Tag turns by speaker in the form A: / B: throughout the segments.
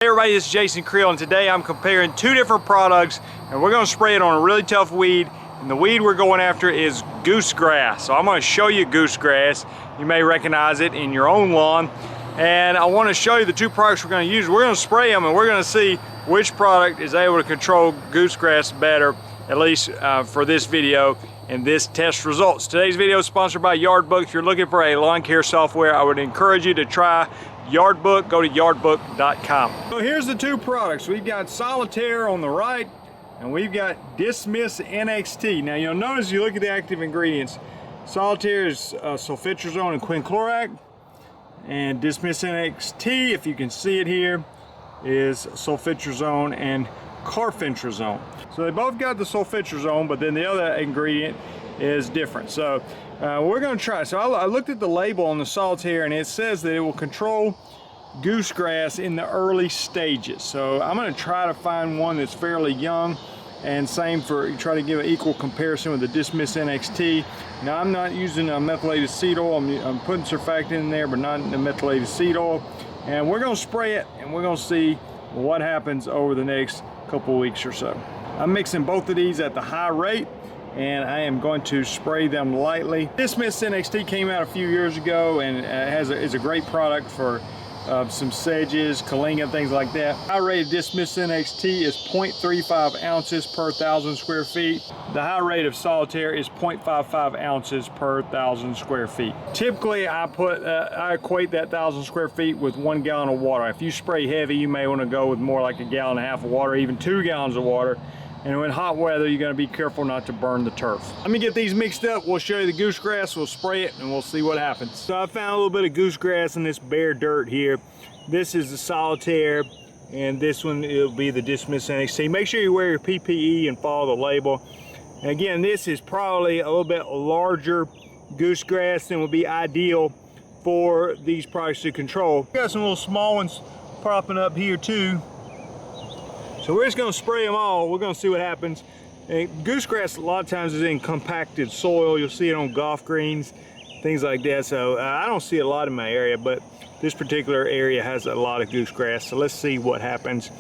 A: Hey everybody, this is Jason Creel, and today I'm comparing two different products, and we're going to spray it on a really tough weed. And the weed we're going after is goosegrass. So I'm going to show you goosegrass. You may recognize it in your own lawn. And I want to show you the two products we're going to use. We're going to spray them, and we're going to see which product is able to control goosegrass better, at least for this video and this test results. Today's video is sponsored by Yardbook. If you're looking for a lawn care software, I would encourage you to try Yardbook. Go to yardbook.com. So here's the two products. We've got Solitaire on the right, and we've got Dismiss NXT. Now you'll notice, you look at the active ingredients, Solitaire is sulfitrazone and quinclorac, and Dismiss NXT, if you can see it here, is sulfitrazone and carfentrazone. So they both got the sulfitrazone, but then the other ingredient is different. So we're going to try. So I looked at the label on the Solitaire, and it says that it will control goosegrass in the early stages. So I'm going to try to find one that's fairly young, and same for try to give an equal comparison with the Dismiss NXT. Now I'm not using a methylated seed oil. I'm putting surfactant in there, but not in the methylated seed oil. And we're going to spray it, and we're going to see what happens over the next couple of weeks or so. I'm mixing both of these at the high rate, and I am going to spray them lightly. Dismiss NXT came out a few years ago, and is a great product for some sedges, kalinga, things like that. High rate of Dismiss NXT is 0.35 ounces per 1,000 square feet. The high rate of Solitaire is 0.55 ounces per 1,000 square feet. Typically, I equate that 1,000 square feet with 1 gallon of water. If you spray heavy, you may want to go with more like 1.5 gallons of water, even 2 gallons of water. And in hot weather, you're going to be careful not to burn the turf. Let me get these mixed up. We'll show you the goosegrass. We'll spray it, and we'll see what happens. So I found a little bit of goosegrass in this bare dirt here. This is the Solitaire, and this one will be the Dismiss NXT. Make sure you wear your PPE and follow the label. And again, this is probably a little bit larger goosegrass than would be ideal for these products to control. We've got some little small ones popping up here too. So we're just going to spray them all. We're going to see what happens. And goosegrass a lot of times is in compacted soil. You'll see it on golf greens, things like that. So I don't see a lot in my area, but this particular area has a lot of goosegrass. So let's see what happens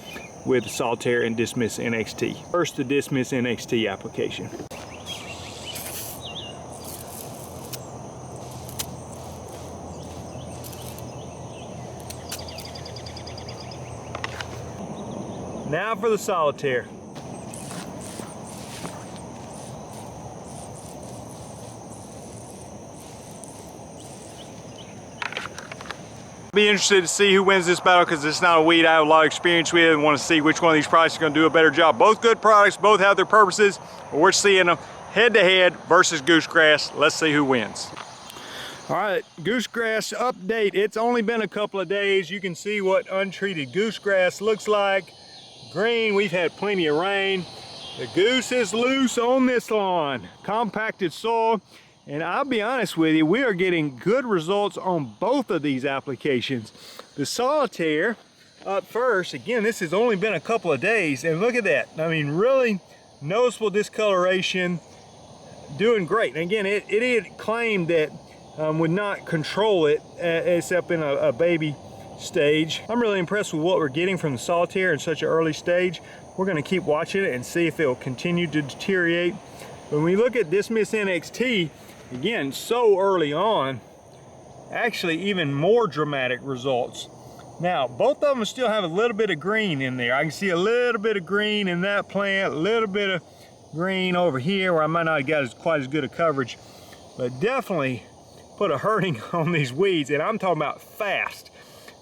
A: with Solitaire and Dismiss NXT. First, the Dismiss NXT application. Now for the Solitaire. Be interested to see who wins this battle, because it's not a weed I have a lot of experience with, and want to see which one of these products is going to do a better job. Both good products, both have their purposes, but we're seeing them head to head versus goosegrass. Let's see who wins. All right, goosegrass update. It's only been a couple of days. You can see what untreated goosegrass looks like. Green, we've had plenty of rain. The goose is loose on this lawn. Compacted soil, and I'll be honest with you, we are getting good results on both of these applications. The Solitaire up first, again, this has only been a couple of days, and look at that. I mean, really noticeable discoloration, doing great. And again, it had claimed that would not control it except in a baby stage. I'm really impressed with what we're getting from the Solitaire in such an early stage. We're going to keep watching it and see if it will continue to deteriorate. When we look at Dismiss NXT, again, so early on, actually even more dramatic results. Now, both of them still have a little bit of green in there. I can see a little bit of green in that plant, a little bit of green over here where I might not have got quite as good a coverage, but definitely put a hurting on these weeds, and I'm talking about fast.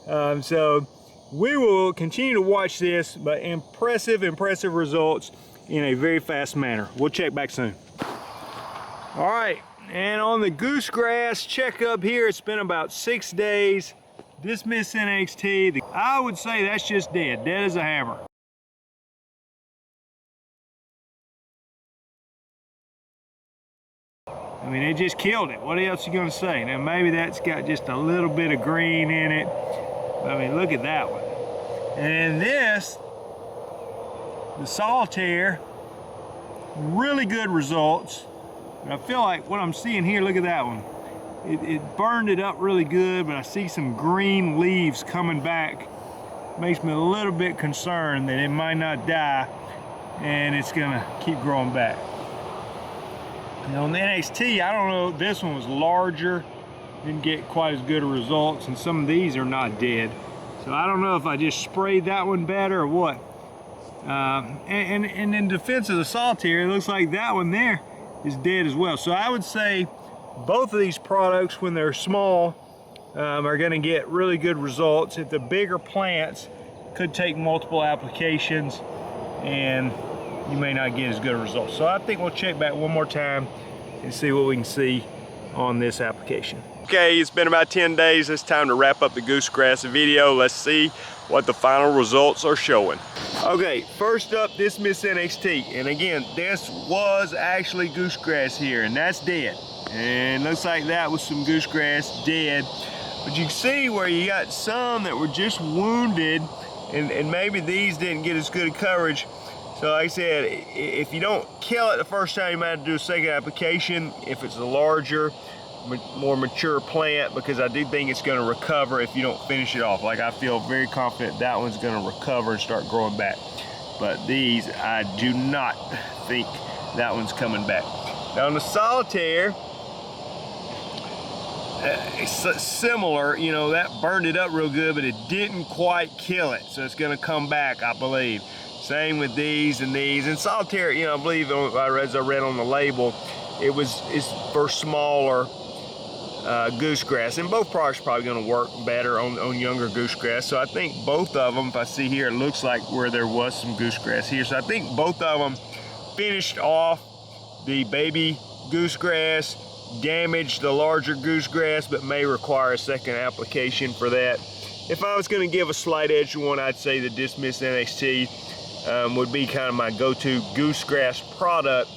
A: So we will continue to watch this, but impressive results in a very fast manner. We'll check back soon. All right, and on the goosegrass checkup here, it's been about 6 days. Dismiss NXT, I would say that's just dead as a hammer. I mean, it just killed it. What else are you gonna say? Now maybe that's got just a little bit of green in it. I mean, look at that one. And this, the Solitaire, really good results. And I feel like what I'm seeing here, look at that one. It burned it up really good, but I see some green leaves coming back makes me a little bit concerned that it might not die and it's gonna keep growing back. Now on the NXT, I don't know, this one was larger, didn't get quite as good of results, and some of these are not dead. So I don't know if I just sprayed that one better or what. And in defense of the Solitaire, it looks like that one there is dead as well. So I would say both of these products, when they're small, are going to get really good results. If the bigger plants, could take multiple applications and you may not get as good a result. So I think we'll check back one more time and see what we can see on this application. Okay, it's been about 10 days. It's time to wrap up the goosegrass video. Let's see what the final results are showing. Okay, first up, Dismiss NXT. And again, this was actually goosegrass here, and that's dead. And looks like that was some goosegrass dead. But you can see where you got some that were just wounded, and maybe these didn't get as good a coverage. So like I said, if you don't kill it the first time, you might have to do a second application if it's a larger, more mature plant, because I do think it's going to recover if you don't finish it off. Like, I feel very confident that one's going to recover and start growing back. But these, I do not think that one's coming back. Now on the Solitaire, it's similar, you know, that burned it up real good, but it didn't quite kill it. So it's going to come back, I believe. Same with these and these. And Solitaire, you know, I believe, as I read on the label, it's for smaller goosegrass. And both products are probably going to work better on younger goosegrass. So I think both of them, if I see here, it looks like where there was some goosegrass here. So I think both of them finished off the baby goosegrass, damaged the larger goosegrass, but may require a second application for that. If I was going to give a slight edge to one, I'd say the Dismiss NXT would be kind of my go-to goosegrass product.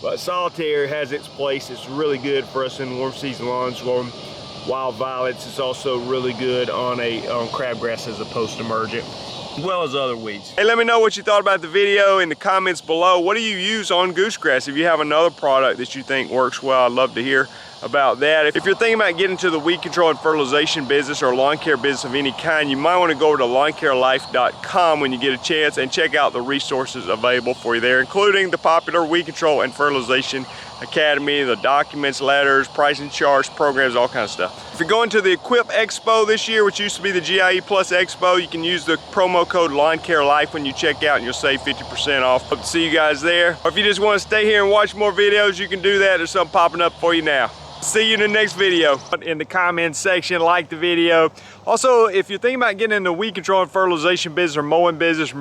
A: But Solitaire has its place. It's really good for us in warm season lawns, wild violets. It's also really good on crabgrass as a post-emergent, as well as other weeds. Hey, let me know what you thought about the video in the comments below. What do you use on goosegrass? If you have another product that you think works well, I'd love to hear about that. If you're thinking about getting into the weed control and fertilization business or lawn care business of any kind, you might want to go over to lawncarelife.com when you get a chance and check out the resources available for you there, including the popular Weed Control and Fertilization Academy, the documents, letters, pricing charts, programs, all kinds of stuff. If you're going to the Equip Expo this year, which used to be the GIE Plus Expo, you can use the promo code LawnCareLife when you check out and you'll save 50% off. Hope to see you guys there. Or if you just want to stay here and watch more videos, you can do that. There's something popping up for you now. See you in the next video. In the comments section, like the video. Also, if you're thinking about getting into weed control and fertilization business or mowing business,